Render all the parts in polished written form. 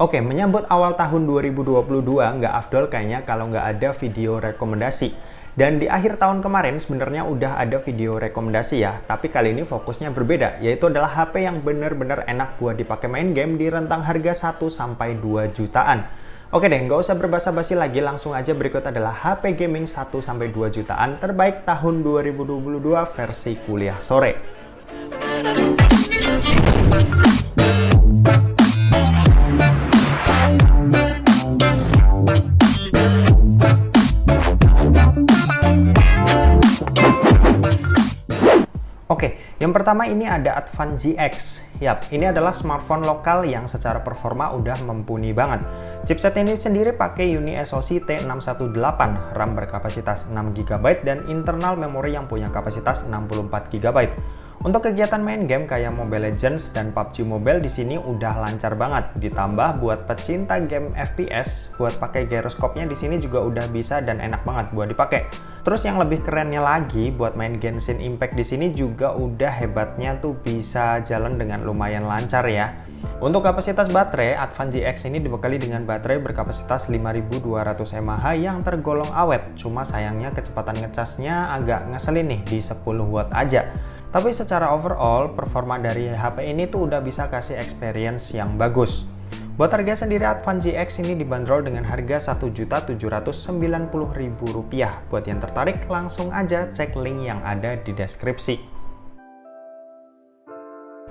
Oke, menyambut awal tahun 2022, nggak afdol kayaknya kalau nggak ada video rekomendasi. Dan di akhir tahun kemarin sebenarnya udah ada video rekomendasi ya, tapi kali ini fokusnya berbeda, yaitu adalah HP yang bener-bener enak buat dipakai main game di rentang harga 1-2 jutaan. Oke deh, nggak usah berbasa-basi lagi, langsung aja berikut adalah HP gaming 1-2 jutaan terbaik tahun 2022 versi kuliah sore. Oke, yang pertama ini ada Advance GX. Yap, ini adalah smartphone lokal yang secara performa udah mumpuni banget. Chipset ini sendiri pakai UniSoC T618, RAM berkapasitas 6GB dan internal memori yang punya kapasitas 64GB. Untuk kegiatan main game kayak Mobile Legends dan PUBG Mobile di sini udah lancar banget. Ditambah buat pecinta game FPS, buat pakai gyroskopnya di sini juga udah bisa dan enak banget buat dipakai. Terus yang lebih kerennya lagi buat main Genshin Impact di sini juga udah hebatnya tuh bisa jalan dengan lumayan lancar ya. Untuk kapasitas baterai, Advance GX ini dibekali dengan baterai berkapasitas 5200 mAh yang tergolong awet. Cuma sayangnya kecepatan ngecasnya agak ngeselin nih di 10 watt aja. Tapi secara overall, performa dari HP ini tuh udah bisa kasih experience yang bagus. Buat harga sendiri, Advance GX ini dibanderol dengan harga Rp1.790.000. Buat yang tertarik, langsung aja cek link yang ada di deskripsi.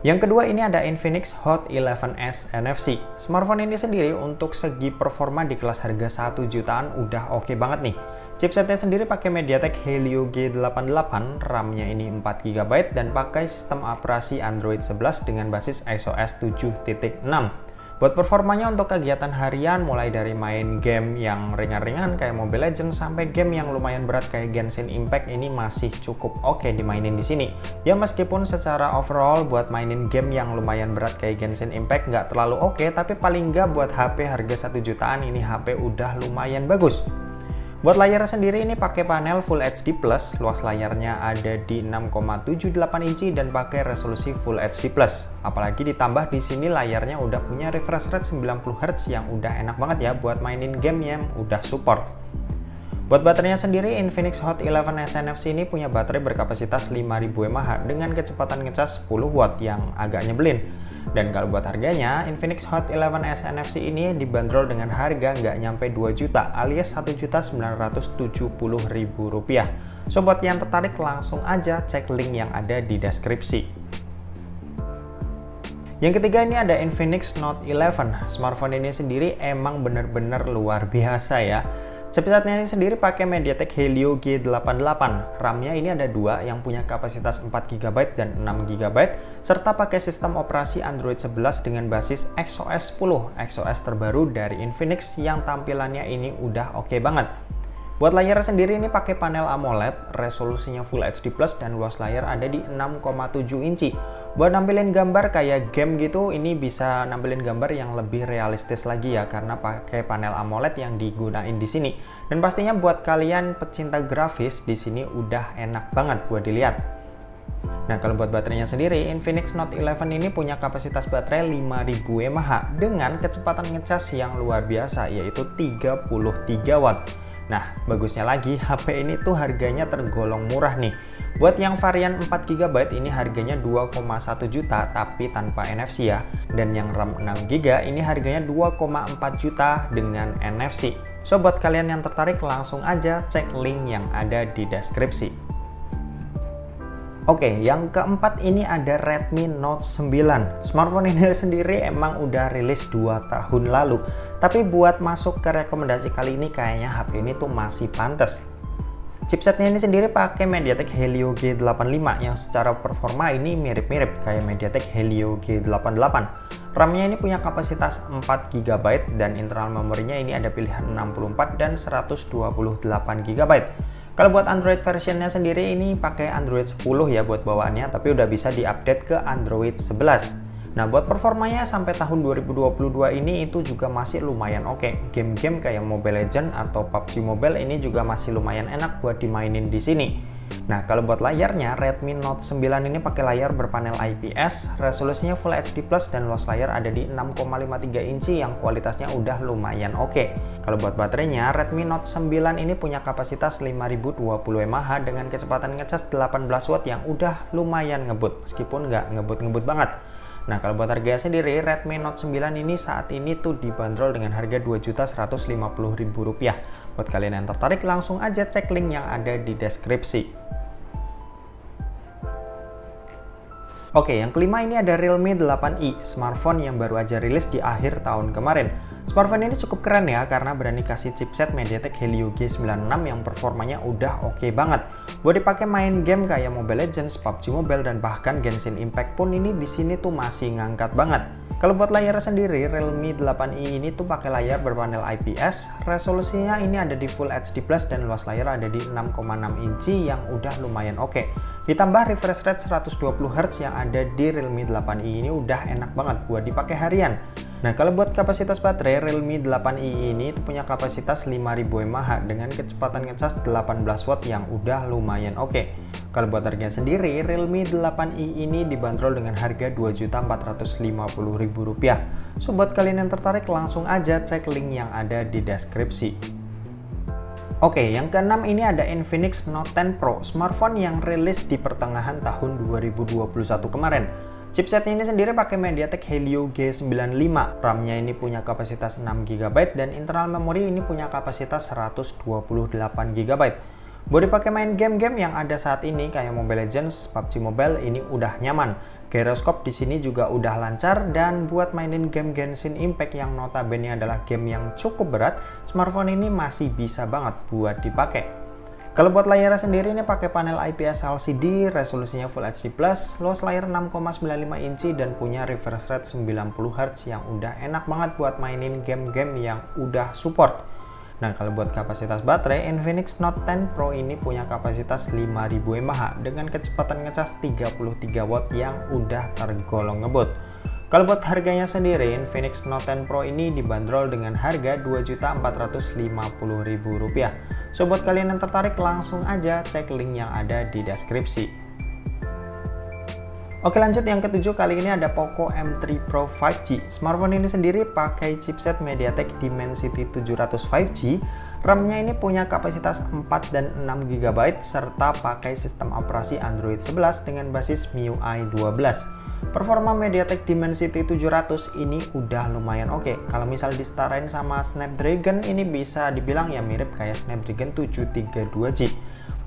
Yang kedua ini ada Infinix Hot 11S NFC. Smartphone ini sendiri untuk segi performa di kelas harga 1 jutaan udah oke banget nih. Chipsetnya sendiri pakai MediaTek Helio G88, RAM-nya ini 4GB dan pakai sistem operasi Android 11 dengan basis iOS 7.6. Buat performanya untuk kegiatan harian mulai dari main game yang ringan-ringan kayak Mobile Legends sampai game yang lumayan berat kayak Genshin Impact ini masih cukup oke dimainin di sini. Ya meskipun secara overall buat mainin game yang lumayan berat kayak Genshin Impact nggak terlalu oke, tapi paling nggak buat HP harga 1 jutaan ini HP udah lumayan bagus. Buat layar sendiri ini pakai panel Full HD+, luas layarnya ada di 6,78 inci dan pakai resolusi Full HD+. Apalagi ditambah di sini layarnya udah punya refresh rate 90Hz yang udah enak banget ya buat mainin game yang udah support. Buat baterainya sendiri, Infinix Hot 11S NFC ini punya baterai berkapasitas 5000 mAh dengan kecepatan ngecas 10 watt yang agak nyebelin. Dan kalau buat harganya, Infinix Hot 11S NFC ini dibanderol dengan harga nggak nyampe 2 juta alias Rp1.970.000. So buat yang tertarik langsung aja cek link yang ada di deskripsi. Yang ketiga ini ada Infinix Note 11. Smartphone ini sendiri emang bener-bener luar biasa ya. Chipsetnya ini sendiri pakai MediaTek Helio G88, RAM-nya ini ada 2 yang punya kapasitas 4GB dan 6GB, serta pakai sistem operasi Android 11 dengan basis XOS 10, XOS terbaru dari Infinix yang tampilannya ini udah oke banget. Buat layar sendiri ini pakai panel AMOLED, resolusinya Full HD+, dan luas layar ada di 6,7 inci. Buat nampilin gambar kayak game gitu, ini bisa nampilin gambar yang lebih realistis lagi ya, karena pakai panel AMOLED yang digunain di sini. Dan pastinya buat kalian pecinta grafis, di sini udah enak banget buat dilihat. Nah, kalau buat baterainya sendiri, Infinix Note 11 ini punya kapasitas baterai 5000 mAh dengan kecepatan ngecas yang luar biasa, yaitu 33 watt. Nah, bagusnya lagi, HP ini tuh harganya tergolong murah nih. Buat yang varian 4GB ini harganya 2,1 juta tapi tanpa NFC ya. Dan yang RAM 6GB ini harganya 2,4 juta dengan NFC. So, buat kalian yang tertarik langsung aja cek link yang ada di deskripsi. Oke, yang keempat ini ada Redmi Note 9. Smartphone ini sendiri emang udah rilis 2 tahun lalu. Tapi buat masuk ke rekomendasi kali ini kayaknya HP ini tuh masih pantas. Chipsetnya ini sendiri pakai MediaTek Helio G85 yang secara performa ini mirip-mirip kayak MediaTek Helio G88. RAM-nya ini punya kapasitas 4GB dan internal memorinya ini ada pilihan 64 dan 128GB. Kalau buat Android versionnya sendiri ini pakai Android 10 ya buat bawaannya, tapi udah bisa diupdate ke Android 11. Nah, buat performanya sampai tahun 2022 ini itu juga masih lumayan oke. Game-game kayak Mobile Legends atau PUBG Mobile ini juga masih lumayan enak buat dimainin di sini. Nah, kalau buat layarnya, Redmi Note 9 ini pakai layar berpanel IPS, resolusinya Full HD+, dan luas layar ada di 6,53 inci yang kualitasnya udah lumayan oke. Kalau buat baterainya, Redmi Note 9 ini punya kapasitas 5020 mAh dengan kecepatan ngecas 18 watt yang udah lumayan ngebut, meskipun nggak ngebut-ngebut banget. Nah, kalau buat harganya sendiri, Redmi Note 9 ini saat ini tuh dibanderol dengan harga Rp2.150.000. Buat kalian yang tertarik, langsung aja cek link yang ada di deskripsi. Oke, yang kelima ini ada Realme 8i, smartphone yang baru aja rilis di akhir tahun kemarin. Smartphone ini cukup keren ya, karena berani kasih chipset MediaTek Helio G96 yang performanya udah oke banget. Buat dipakai main game kayak Mobile Legends, PUBG Mobile, dan bahkan Genshin Impact pun ini di sini tuh masih ngangkat banget. Kalau buat layar sendiri, Realme 8i ini tuh pakai layar berpanel IPS, resolusinya ini ada di Full HD+, dan luas layar ada di 6,6 inci yang udah lumayan oke. Ditambah refresh rate 120Hz yang ada di Realme 8i ini udah enak banget buat dipakai harian. Nah, kalau buat kapasitas baterai, Realme 8i ini tuh punya kapasitas 5000 mAh dengan kecepatan ngecas 18 watt yang udah lumayan oke. Kalau buat harganya sendiri, Realme 8i ini dibanderol dengan harga Rp2.450.000. So, buat kalian yang tertarik, langsung aja cek link yang ada di deskripsi. Oke, yang keenam ini ada Infinix Note 10 Pro, smartphone yang rilis di pertengahan tahun 2021 kemarin. Chipset ini sendiri pakai MediaTek Helio G95, RAM-nya ini punya kapasitas 6GB dan internal memori ini punya kapasitas 128GB. Buat dipakai main game-game yang ada saat ini kayak Mobile Legends, PUBG Mobile ini udah nyaman. Gyroscope di sini juga udah lancar, dan buat mainin game Genshin Impact yang notabene adalah game yang cukup berat, smartphone ini masih bisa banget buat dipakai. Kalau buat layarnya sendiri ini pakai panel IPS LCD, resolusinya Full HD+, luas layar 6,95 inci dan punya refresh rate 90Hz yang udah enak banget buat mainin game-game yang udah support. Nah, kalau buat kapasitas baterai, Infinix Note 10 Pro ini punya kapasitas 5000 mAh dengan kecepatan ngecas 33 watt yang udah tergolong ngebut. Kalau buat harganya sendiri, Infinix Note 10 Pro ini dibanderol dengan harga Rp2.450.000. So, buat kalian yang tertarik, langsung aja cek link yang ada di deskripsi. Oke, lanjut yang ketujuh, kali ini ada Poco M3 Pro 5G. Smartphone ini sendiri pakai chipset MediaTek Dimensity 700 5G. RAM-nya ini punya kapasitas 4 dan 6GB serta pakai sistem operasi Android 11 dengan basis MIUI 12. Performa MediaTek Dimensity 700 ini udah lumayan oke. Kalau misal disetarain sama Snapdragon, ini bisa dibilang ya mirip kayak Snapdragon 732G.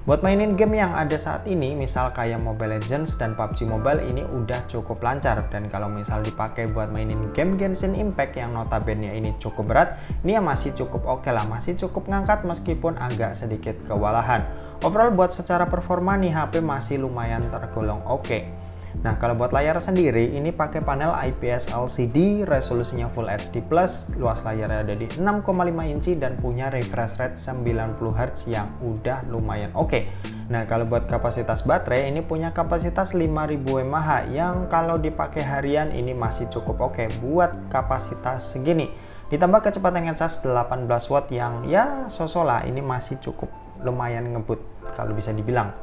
Buat mainin game yang ada saat ini, misal kayak Mobile Legends dan PUBG Mobile, ini udah cukup lancar. Dan kalau misal dipakai buat mainin game Genshin Impact yang notabene ini cukup berat, ini ya masih cukup oke lah, masih cukup ngangkat meskipun agak sedikit kewalahan. Overall buat secara performa nih HP masih lumayan tergolong oke. Nah, kalau buat layar sendiri, ini pakai panel IPS LCD, resolusinya Full HD+, luas layarnya ada di 6,5 inci dan punya refresh rate 90Hz yang udah lumayan oke. Nah, kalau buat kapasitas baterai, ini punya kapasitas 5000 mAh yang kalau dipakai harian ini masih cukup oke buat kapasitas segini. Ditambah kecepatan ngecas 18 watt yang ya sosolah, ini masih cukup lumayan ngebut kalau bisa dibilang.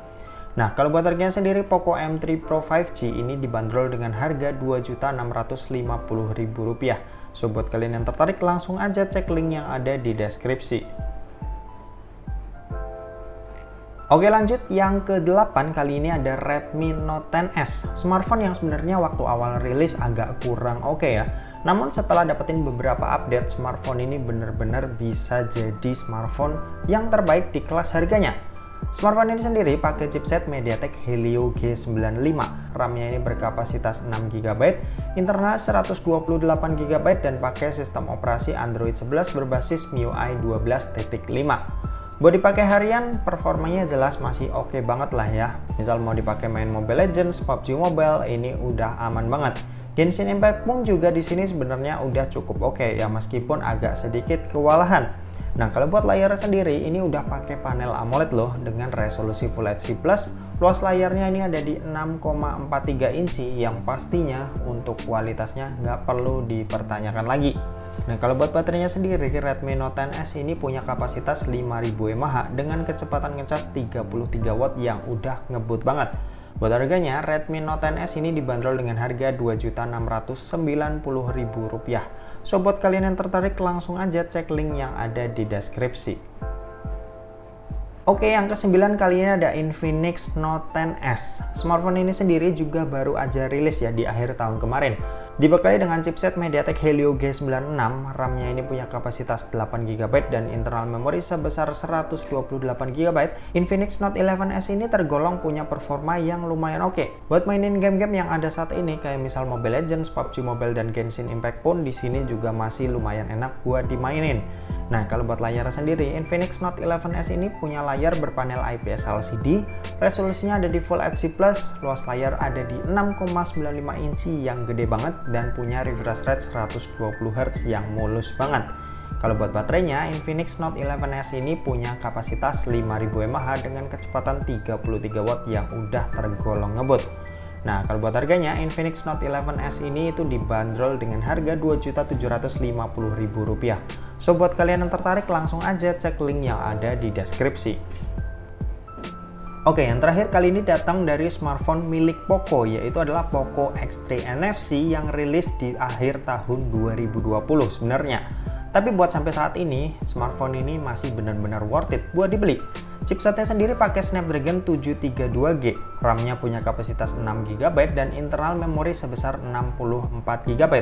Nah, kalau buat harganya sendiri, Poco M3 Pro 5G ini dibanderol dengan harga Rp2.650.000. So, buat kalian yang tertarik, langsung aja cek link yang ada di deskripsi. Oke, lanjut yang ke-8, kali ini ada Redmi Note 10S. Smartphone yang sebenarnya waktu awal rilis agak kurang oke ya. Namun setelah dapetin beberapa update, smartphone ini bener-bener bisa jadi smartphone yang terbaik di kelas harganya. Smartphone ini sendiri pakai chipset MediaTek Helio G95, RAM-nya ini berkapasitas 6GB, internal 128GB dan pakai sistem operasi Android 11 berbasis MIUI 12.5. Buat dipakai harian, performanya jelas masih oke banget lah ya. Misal mau dipakai main Mobile Legends, PUBG Mobile, ini udah aman banget. Genshin Impact pun juga di sini sebenarnya udah cukup oke ya, meskipun agak sedikit kewalahan. Nah, kalau buat layar sendiri, ini udah pakai panel AMOLED loh dengan resolusi Full HD+, luas layarnya ini ada di 6,43 inci yang pastinya untuk kualitasnya nggak perlu dipertanyakan lagi. Nah, kalau buat baterainya sendiri, Redmi Note 10S ini punya kapasitas 5000 mAh dengan kecepatan ngecas 33 watt yang udah ngebut banget. Buat harganya, Redmi Note 10S ini dibanderol dengan harga Rp2.690.000. So, buat kalian yang tertarik, langsung aja cek link yang ada di deskripsi. Oke, yang ke-9 kali ini ada Infinix Note 10S. Smartphone ini sendiri juga baru aja rilis ya di akhir tahun kemarin. Dibekali dengan chipset MediaTek Helio G96, RAM-nya ini punya kapasitas 8GB dan internal memori sebesar 128GB. Infinix Note 11S ini tergolong punya performa yang lumayan oke. Buat mainin game-game yang ada saat ini kayak misal Mobile Legends, PUBG Mobile dan Genshin Impact pun di sini juga masih lumayan enak buat dimainin. Nah, kalau buat layar sendiri, Infinix Note 11S ini punya layar berpanel IPS LCD, resolusinya ada di Full HD+, luas layar ada di 6,95 inci yang gede banget dan punya refresh rate 120Hz yang mulus banget. Kalau buat baterainya, Infinix Note 11S ini punya kapasitas 5000 mAh dengan kecepatan 33 watt yang udah tergolong ngebut. Nah, kalau buat harganya, Infinix Note 11S ini itu dibanderol dengan harga Rp2.750.000. So, buat kalian yang tertarik, langsung aja cek link yang ada di deskripsi. Oke, yang terakhir kali ini datang dari smartphone milik Poco, yaitu adalah Poco X3 NFC yang rilis di akhir tahun 2020 sebenarnya. Tapi buat sampai saat ini, smartphone ini masih benar-benar worth it buat dibeli. Chipsetnya sendiri pakai Snapdragon 732G, RAM-nya punya kapasitas 6GB dan internal memori sebesar 64GB.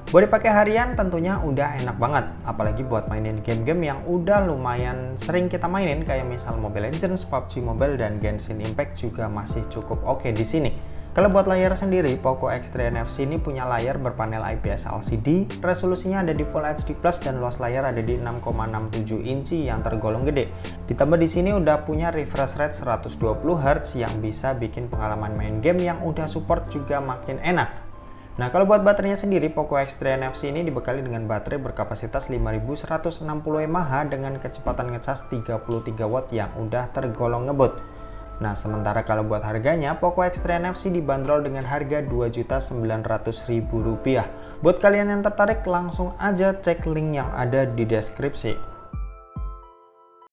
Buat dipakai harian tentunya udah enak banget, apalagi buat mainin game-game yang udah lumayan sering kita mainin kayak misal Mobile Legends, PUBG Mobile dan Genshin Impact juga masih cukup oke di sini. Kalau buat layar sendiri, Poco X3 NFC ini punya layar berpanel IPS LCD, resolusinya ada di Full HD+ dan luas layar ada di 6,67 inci yang tergolong gede. Ditambah di sini udah punya refresh rate 120Hz yang bisa bikin pengalaman main game yang udah support juga makin enak. Nah, kalau buat baterainya sendiri, Poco X3 NFC ini dibekali dengan baterai berkapasitas 5160 mAh dengan kecepatan ngecas 33 watt yang udah tergolong ngebut. Nah, sementara kalau buat harganya, Poco X3 NFC dibanderol dengan harga Rp2.900.000. Buat kalian yang tertarik, langsung aja cek link yang ada di deskripsi.